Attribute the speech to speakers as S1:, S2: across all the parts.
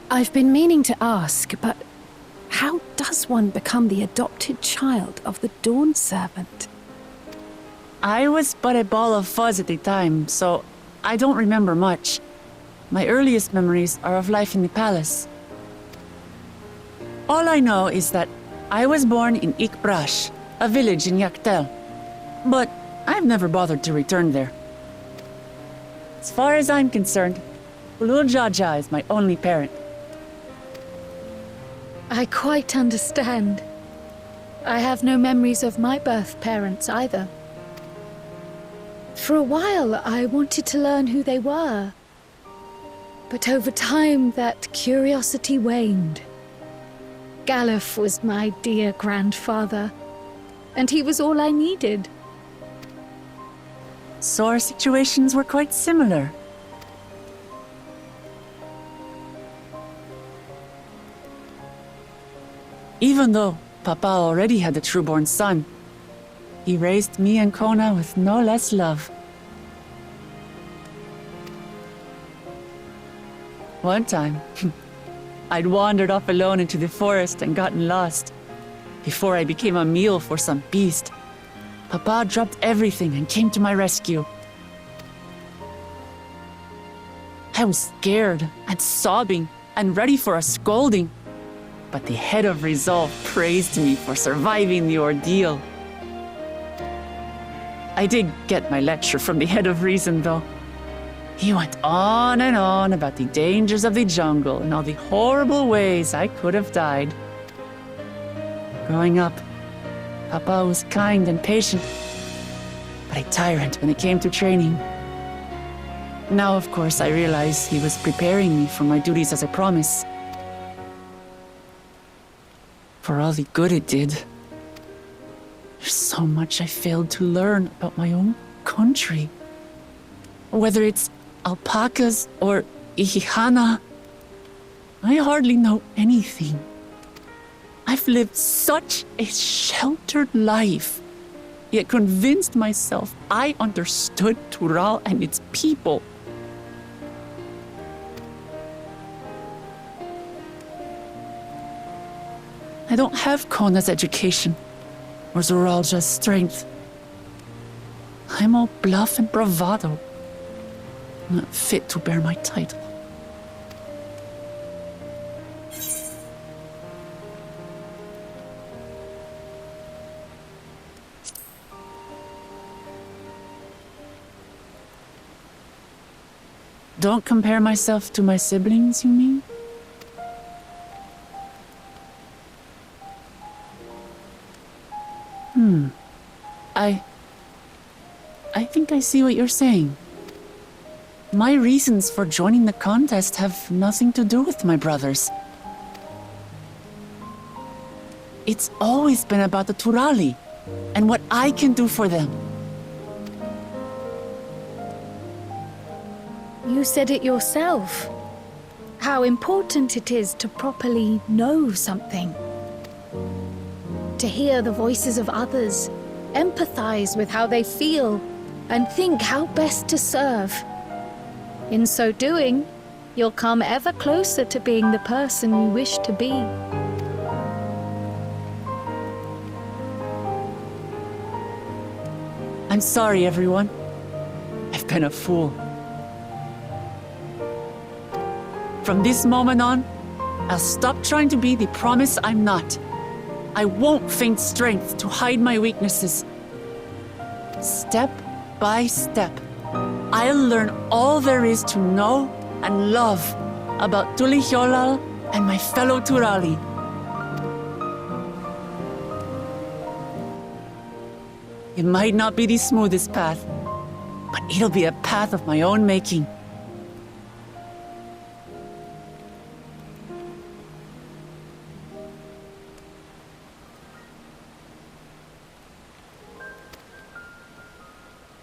S1: I've been meaning to ask, but how does one become the adopted child of the Dawn Servant?
S2: I was but a ball of fuzz at the time, so I don't remember much. My earliest memories are of life in the palace. All I know is that I was born in Ikbrash, a village in Yaktel. But I've never bothered to return there. As far as I'm concerned, Ulul Jaja is my only parent.
S3: I quite understand. I have no memories of my birth parents either. For a while, I wanted to learn who they were. But over time, that curiosity waned. Galuf was my dear grandfather, and he was all I needed.
S2: So our situations were quite similar. Even though Papa already had a true-born son, he raised me and Kona with no less love. One time, I'd wandered off alone into the forest and gotten lost. Before I became a meal for some beast, Papa dropped everything and came to my rescue. I was scared and sobbing and ready for a scolding, but the head of resolve praised me for surviving the ordeal. I did get my lecture from the head of reason, though. He went on and on about the dangers of the jungle and all the horrible ways I could have died. Growing up, Papa was kind and patient, but a tyrant when it came to training. Now, of course, I realize he was preparing me for my duties as a promise. For all the good it did. There's so much I failed to learn about my own country. Whether it's alpacas or Ihihana, I hardly know anything. I've lived such a sheltered life, yet convinced myself I understood Tural and its people. I don't have Kona's education, or Zoralja's strength. I'm all bluff and bravado, not fit to bear my title. Don't compare myself to my siblings, you mean? I think I see what you're saying. My reasons for joining the contest have nothing to do with my brothers. It's always been about the Turali and what I can do for them.
S3: You said it yourself. How important it is to properly know something. To hear the voices of others, empathize with how they feel, and think how best to serve. In so doing, you'll come ever closer to being the person you wish to be.
S2: I'm sorry, everyone. I've been a fool. From this moment on, I'll stop trying to be the promise I'm not. I won't feign strength to hide my weaknesses. Step by step, I'll learn all there is to know and love about Tulihyolal and my fellow Turali. It might not be the smoothest path, but it'll be a path of my own making.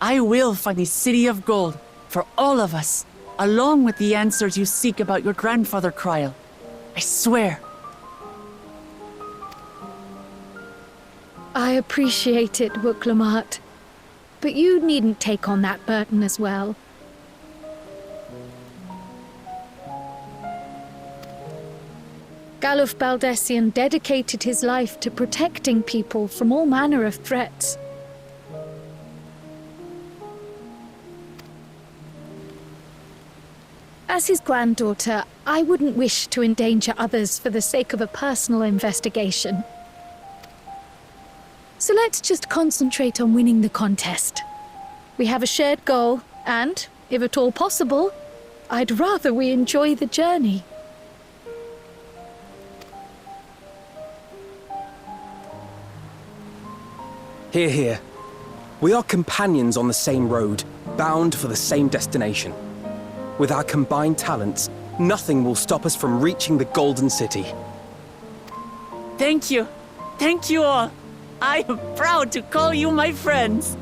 S2: I will find the City of Gold for all of us, along with the answers you seek about your grandfather, Kryl. I swear.
S3: I appreciate it, Wuklamat, but you needn't take on that burden as well. Galuf Baldessian dedicated his life to protecting people from all manner of threats. As his granddaughter, I wouldn't wish to endanger others for the sake of a personal investigation. So let's just concentrate on winning the contest. We have a shared goal, and, if at all possible, I'd rather we enjoy the journey.
S4: Hear, hear. We are companions on the same road, bound for the same destination. With our combined talents, nothing will stop us from reaching the Golden City.
S2: Thank you. Thank you all. I am proud to call you my friends.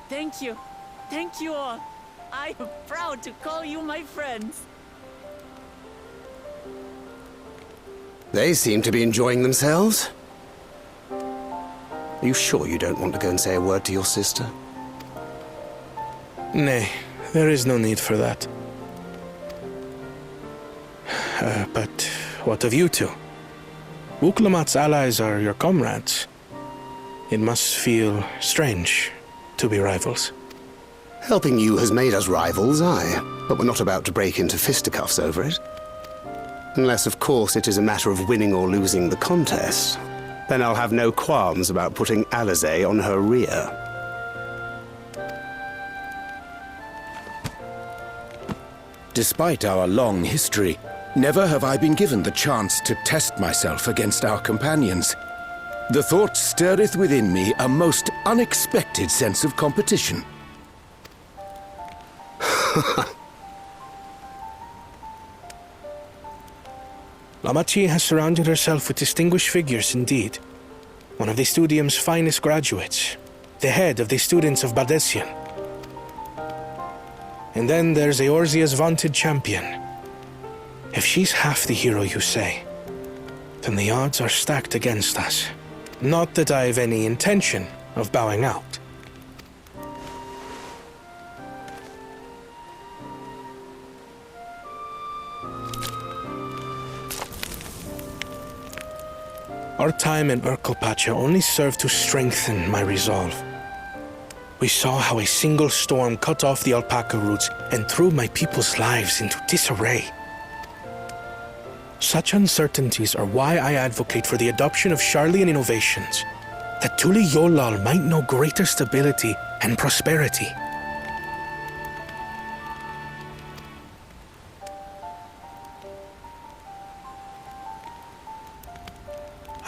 S2: Thank you. Thank you all. I am proud to call you my friends.
S5: They seem to be enjoying themselves. Are you sure you don't want to go and say a word to your sister?
S6: Nay, there is no need for that. But what of you two? Wuklamat's allies are your comrades. It must feel strange to be rivals.
S5: Helping you has made us rivals, aye, but we're not about to break into fisticuffs over it. Unless, of course, it is a matter of winning or losing the contest. Then I'll have no qualms about putting Alizé on her rear.
S7: Despite our long history, never have I been given the chance to test myself against our companions. The thought stirreth within me a most unexpected sense of competition.
S6: Lamachi has surrounded herself with distinguished figures indeed. One of the Studium's finest graduates, the head of the students of Baldessian. And then there's Eorzea's vaunted champion. If she's half the hero you say, then the odds are stacked against us. Not that I've any intention of bowing out. Our time in Urkelpacha only served to strengthen my resolve. We saw how a single storm cut off the alpaca roots and threw my people's lives into disarray. Such uncertainties are why I advocate for the adoption of Sharlayan innovations, that Tuli Yolal might know greater stability and prosperity.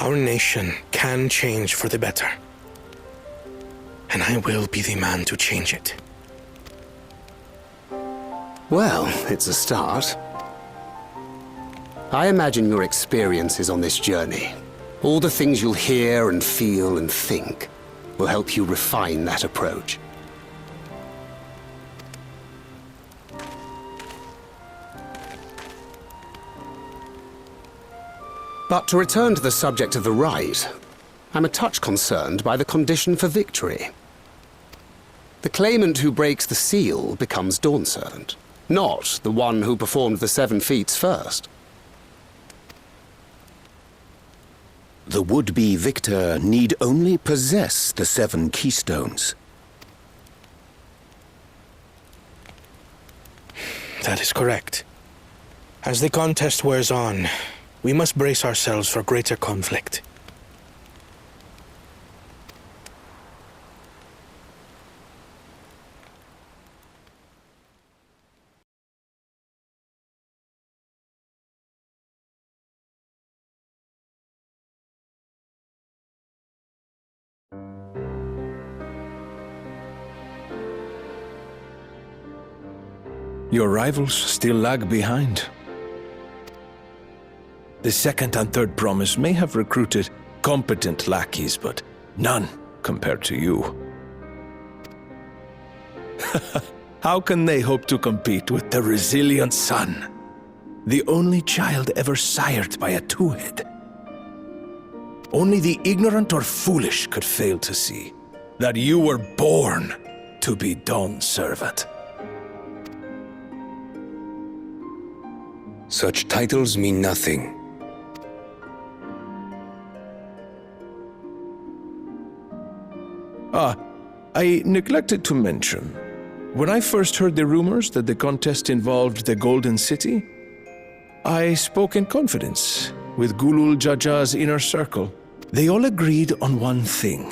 S6: Our nation can change for the better, and I will be the man to change it.
S5: Well, it's a start. I imagine your experiences on this journey, all the things you'll hear and feel and think, will help you refine that approach. But to return to the subject of the rite, I'm a touch concerned by the condition for victory. The claimant who breaks the seal becomes Dawn Servant, not the one who performed the 7 feats first.
S7: The would-be victor need only possess the 7 keystones.
S6: That is correct. As the contest wears on, we must brace ourselves for greater conflict.
S8: Your rivals still lag behind. The second and third promise may have recruited competent lackeys, but none compared to you. How can they hope to compete with the resilient sun? The only child ever sired by a two-head. Only the ignorant or foolish could fail to see that you were born to be Dawn's servant.
S7: Such titles mean nothing.
S8: I neglected to mention, when I first heard the rumors that the contest involved the Golden City, I spoke in confidence with Gulul Jaja's inner circle. They all agreed on one thing.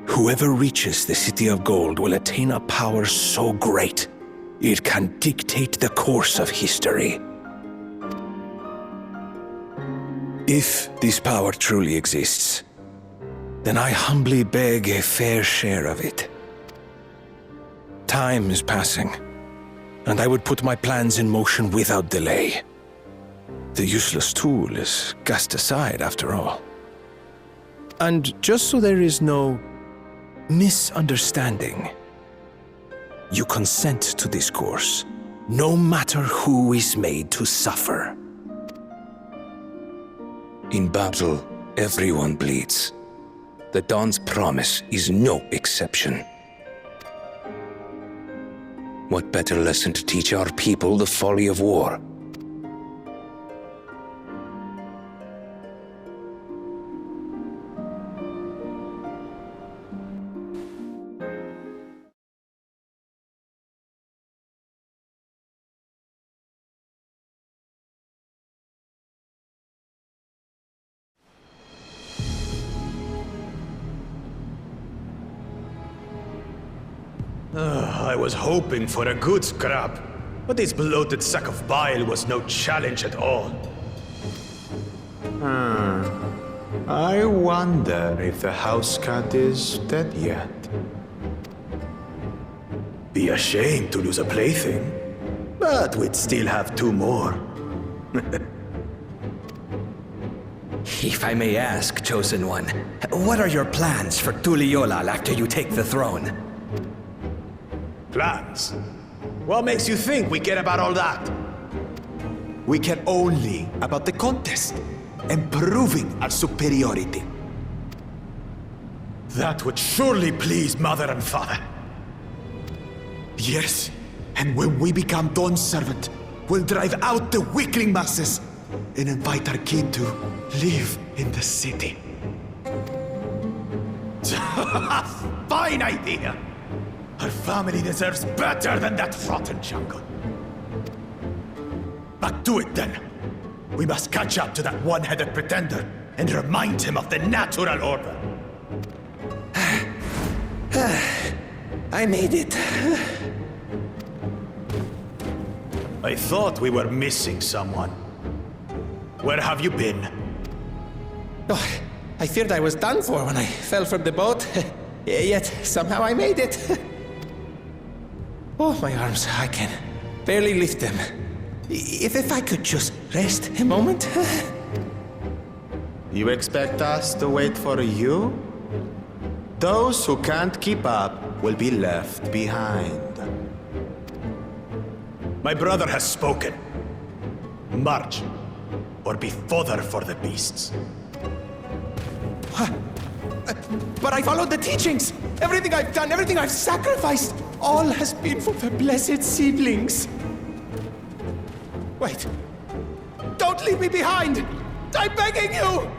S8: Whoever reaches the City of Gold will attain a power so great, it can dictate the course of history. If this power truly exists, then I humbly beg a fair share of it. Time is passing, and I would put my plans in motion without delay. The useless tool is cast aside after all. And just so there is no misunderstanding, you consent to this course, no matter who is made to suffer.
S7: In battle, everyone bleeds. The Dawn's promise is no exception. What better lesson to teach our people the folly of war?
S9: I was hoping for a good scrap, but this bloated sack of bile was no challenge at all. I wonder if the house cat is dead yet. Be ashamed to lose a plaything, but we'd still have two more.
S10: If I may ask, Chosen One, what are your plans for Tuliyollal after you take the throne?
S9: Plans? What makes you think we care about all that? We care only about the contest and proving our superiority. That would surely please Mother and Father. Yes, and when we become Dawn's servant, we'll drive out the weakling masses and invite our kin to live in the city. Fine idea! Our family deserves better than that rotten jungle. Back to it then. We must catch up to that one-headed pretender and remind him of the natural order.
S10: I made it.
S9: I thought we were missing someone. Where have you been?
S10: Oh, I feared I was done for when I fell from the boat. Yet somehow I made it. Oh, my arms, I can barely lift them. If I could just rest a moment.
S9: You expect us to wait for you? Those who can't keep up will be left behind. My brother has spoken. March, or be fodder for the beasts.
S10: But I followed the teachings. Everything I've done, everything I've sacrificed, all has been for the blessed seedlings. Wait. Don't leave me behind! I'm begging you!